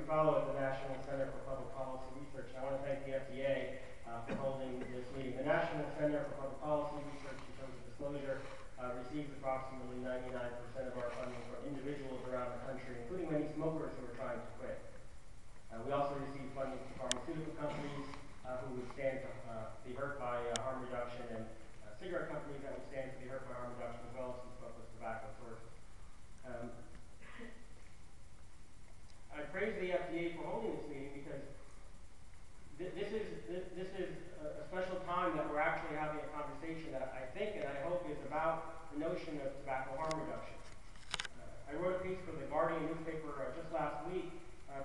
Follow at the National Center for Public Policy Research. And I want to thank the FDA for holding this meeting. The National Center for Public Policy Research, in terms of disclosure, receives approximately 99% of our funding from individuals around the country, including many smokers who are trying to quit. We also receive funding from pharmaceutical companies who would stand to be hurt by harm reduction, and cigarette companies that would stand to be hurt by harm reduction, as well as some smokeless tobacco sources. I praise the FDA for holding this meeting because this is a special time that we're actually having a conversation that I think and I hope is about the notion of tobacco harm reduction. I wrote a piece for the Guardian newspaper just last week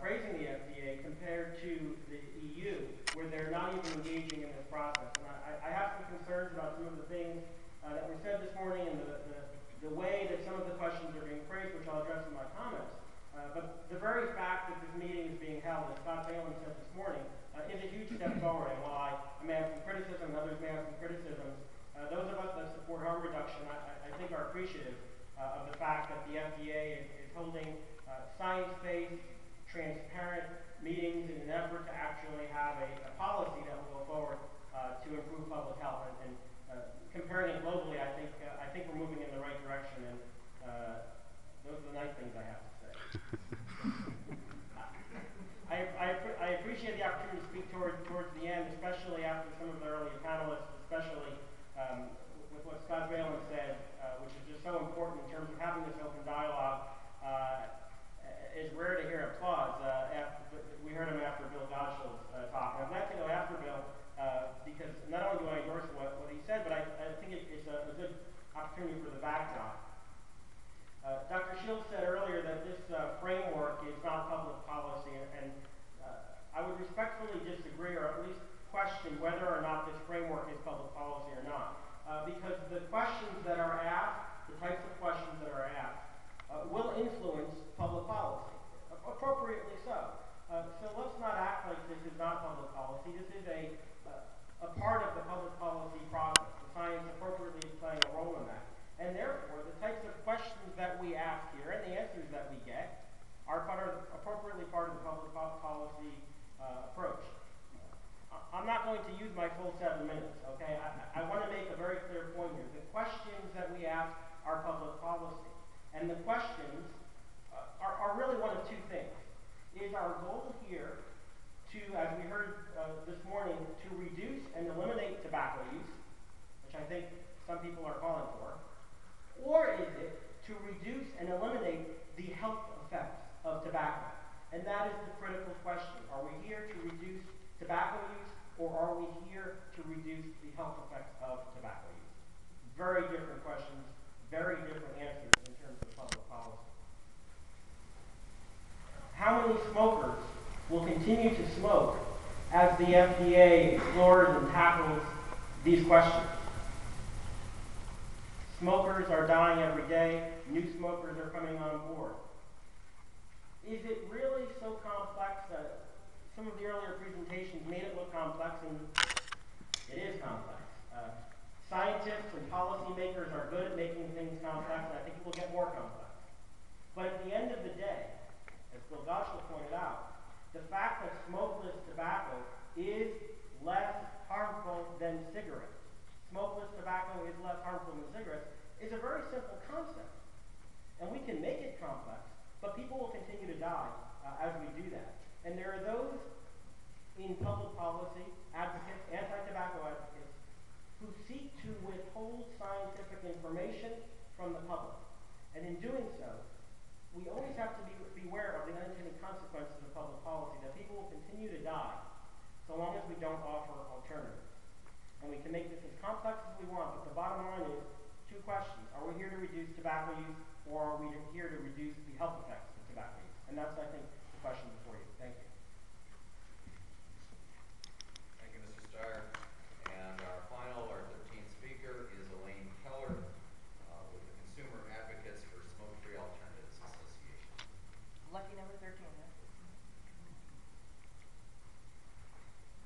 praising the FDA compared to the EU, where they're not even engaging in this process. And I have some concerns about some of the things that were said this morning and the way that some of the questions are being phrased, which I'll address in my comments. But the very fact that this meeting is being held, as Scott Valen said this morning, is a huge step forward. And while I may have some criticism and others may have some criticisms, those of us that support harm reduction, I think are appreciative of the fact that the FDA is holding science-based, transparent meetings in an effort to actually have a policy that will go forward to improve public health. And comparing it globally, I think we're moving in the right direction. And those are the nice things I have to say. I appreciate the opportunity to speak towards the end, especially after some of the earlier panelists, especially with what Scott Valen said, which is just so important in terms of having this open dialogue. It's rare to hear applause. We heard him after Bill Gottschall's talk. And I'd like to go after Bill because not only do I endorse what he said, but I think it's a good opportunity for the backdrop. Dr. Shields said earlier that this framework is not public policy, and I would respectfully disagree, or at least question whether or not this framework is public policy or not. Because the questions that are asked, the types of questions that are asked, will influence public policy, appropriately so. So let's not act like this is not public policy. This is a part of the public policy process. The science appropriately is playing a role in that. And therefore, the types of questions that we ask here and the answers that we get are appropriately part of the public policy approach. I'm not going to use my full 7 minutes, okay? I want to make a very clear point here. The questions that we ask are public policy. And the questions are really one of two things. Is our goal here to, as we heard this morning, to reduce and eliminate tobacco use, which I think some people are calling for, or is it to reduce and eliminate the health effects of tobacco? And that is the critical question. Are we here to reduce tobacco use, or are we here to reduce the health effects of tobacco use? Very different questions, very different answers in terms of public policy. How many smokers will continue to smoke as the FDA explores and tackles these questions? Smokers are dying every day. New smokers are coming on board. Is it really so complex that some of the earlier presentations made it look complex, and it is complex. Scientists and policymakers are good at making things complex, and I think it will get more complex. But at the end of the day, as Bill Gottschall pointed out, the fact that smokeless tobacco is less harmful than cigarettes, smokeless tobacco is less harmful than cigarettes, is a very simple concept. And we can make it complex, but people will continue to die as we do that. And there are those in public policy, advocates, anti-tobacco advocates, who seek to withhold scientific information from the public. And in doing so, we always have to beware of the unintended consequences of public policy, that people will continue to die so long as we don't offer alternatives. And we can make this as complex as we want, but the bottom line is two questions. Are we here to reduce tobacco use, or are we here to reduce the health effects of tobacco use? And that's, I think, the question before you. Thank you. Thank you, Mr. Stier. And our 13th speaker is Elaine Keller with the Consumer Advocates for Smoke-Free Alternatives Association. Lucky number 13, huh?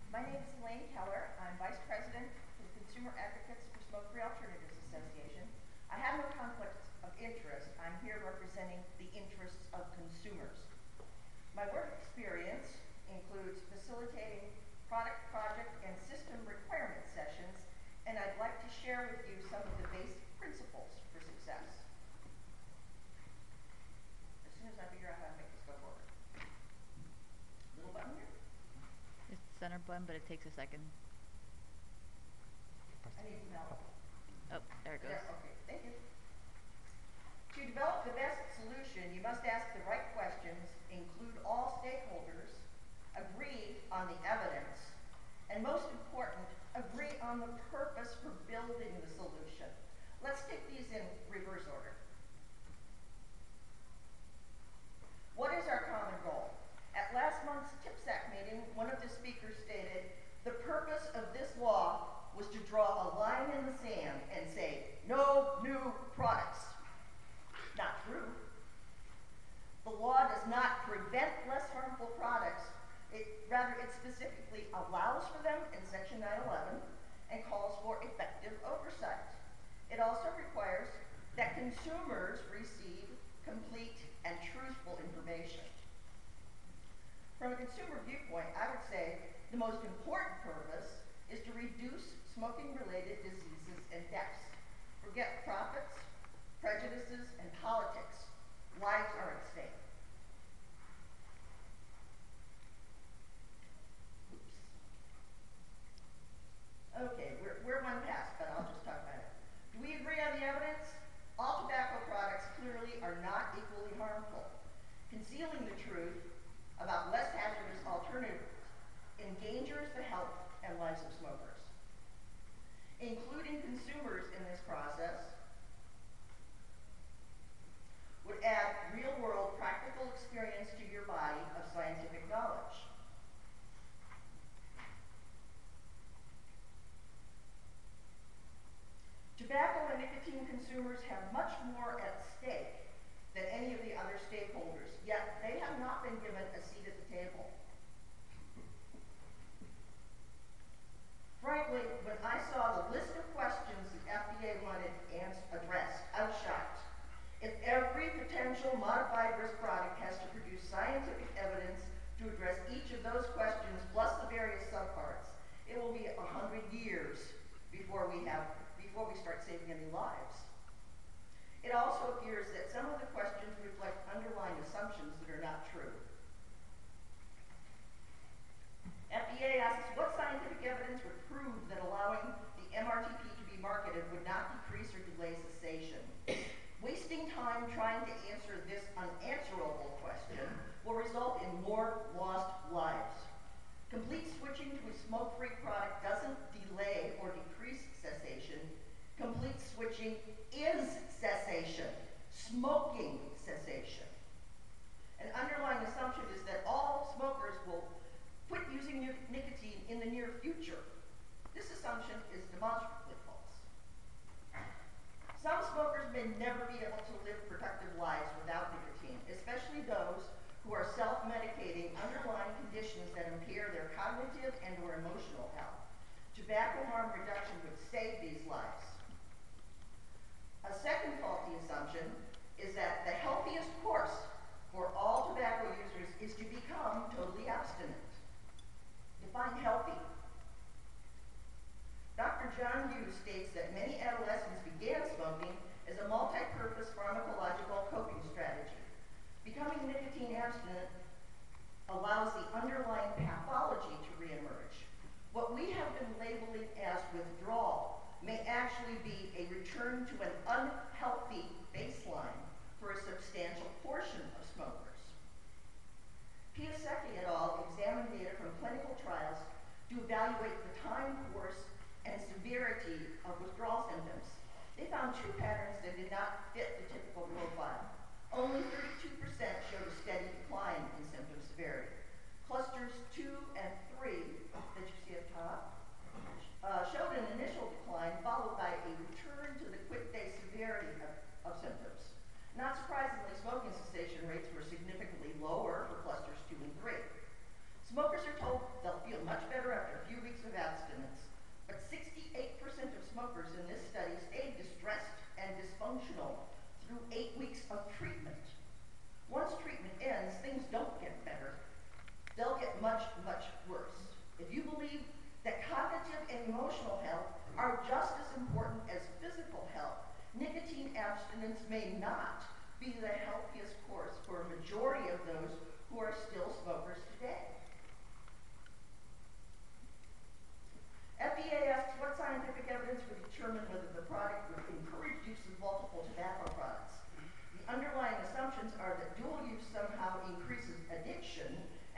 My name is Elaine Keller. I'm Vice President for the Consumer Advocates for Smoke-Free Alternatives Association. I have no conflict of interest. I'm here representing the interests of consumers. My work experience button, but it takes a second. I need some help. Oh, there it goes. There, okay, thank you. To develop the best solution, you must ask the right questions, include all stakeholders, agree on the evidence, and most important, agree on the purpose for building the solution. Let's take these in reverse order. What is our common goal? At last month's TIPSAC meeting, one of the speakers stated, the purpose of this law was to draw a line in the sand and say, no new products. Not true. The law does not prevent less harmful products. Rather, it specifically allows for them in Section 911 and calls for effective oversight. It also requires that consumers receive complete and truthful information. From a consumer viewpoint, I would say the most important purpose is to reduce smoking-related diseases and deaths. Forget profits, prejudices, and politics. Lives are at stake. Oops. Okay, we're one past, but I'll just talk about it. Do we agree on the evidence? All tobacco products clearly are not equally harmful. Concealing the truth about less hazardous alternatives endangers the health and lives of smokers. Including consumers in this process would add real-world practical experience to your body of scientific knowledge. Tobacco and nicotine consumers have much more at stake than any of the other stakeholders, yet they have not been given a seat at the table. Frankly, when I saw the list of questions the FDA wanted addressed, I was shocked. If every potential modified risk product has to produce scientific evidence to address each of those questions, plus the various subparts, it will be 100 years before we start saving any lives. It also appears that some of the questions reflect underlying assumptions that are not true. FDA asks, what scientific evidence would prove that allowing the MRTP to be marketed would not decrease or delay cessation? Wasting time trying to answer this unanswerable question will result in more lost lives. Complete switching to a smoke-free product doesn't delay or decrease cessation. Complete switching is cessation, smoking cessation. An underlying assumption is that all smokers will quit using nicotine in the near future. This assumption is demonstrably false. Some smokers may never be able to live productive lives without nicotine, especially those who are self-medicating underlying conditions that impair their cognitive and or emotional health. Tobacco harm reduction would save these lives. A second faulty assumption is that the healthiest course for all tobacco users is to become totally abstinent. Define healthy. Dr. John Hughes states that many adolescents began smoking as a multi-purpose pharmacological coping strategy. Becoming nicotine abstinent allows the underlying pathology to reemerge. What we have been labeling as withdrawal may actually be a return to an unhealthy baseline for a substantial portion of smokers.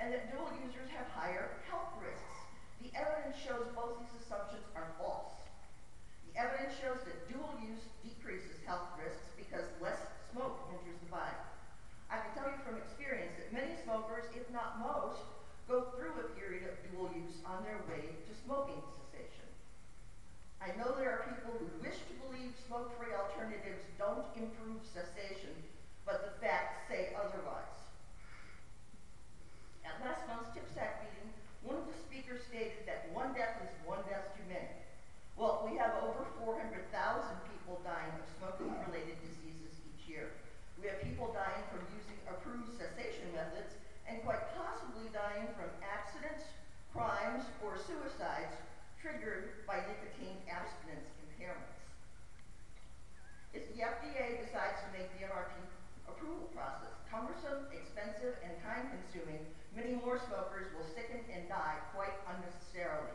and that dual users have higher health risks. The evidence shows both these assumptions are false. The evidence shows that dual use decreases health risks because less smoke enters the body. I can tell you from experience that many smokers, if not most, go through a period of dual use on their way to smoking cessation. I know there are people who wish to believe smoke-free alternatives don't improve cessation, but the facts say otherwise. At last month's TIPSAC meeting, one of the speakers stated that one death is one death too many. Well, we have over 400,000 people dying of smoking-related diseases each year. We have people dying from using approved cessation methods and quite possibly dying from accidents, crimes, or suicides triggered by nicotine abstinence impairments. If the FDA decides to make the MRT approval process cumbersome, expensive, and time-consuming, many more smokers will sicken and die quite unnecessarily.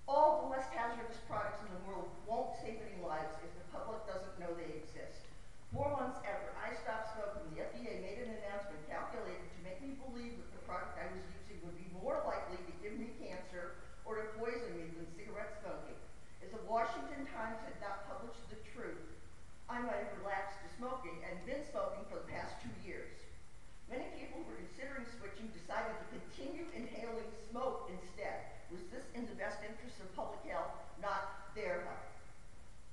All the less hazardous products in the world won't save any lives if the public doesn't know they exist. 4 months after I stopped smoking, the FDA made an announcement calculated to make me believe that the product I was using would be more likely to give me cancer or to poison me than cigarette smoking. If the Washington Times had not published the truth, I might have relaxed to smoking and been smoking for the past 2 years. Many people who were considering switching decided to continue inhaling smoke instead. Was this in the best interest of public health? Not their health.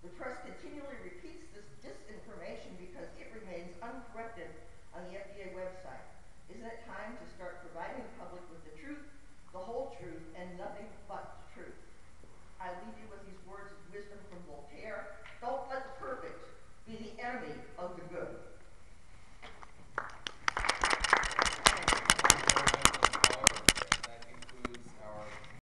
The press continually repeats this disinformation because it remains uncorrected on the FDA website. Isn't it time to start providing the public with the truth, the whole truth, and nothing but the truth? I leave you with these words of wisdom from Voltaire. Don't let the perfect be the enemy of the good.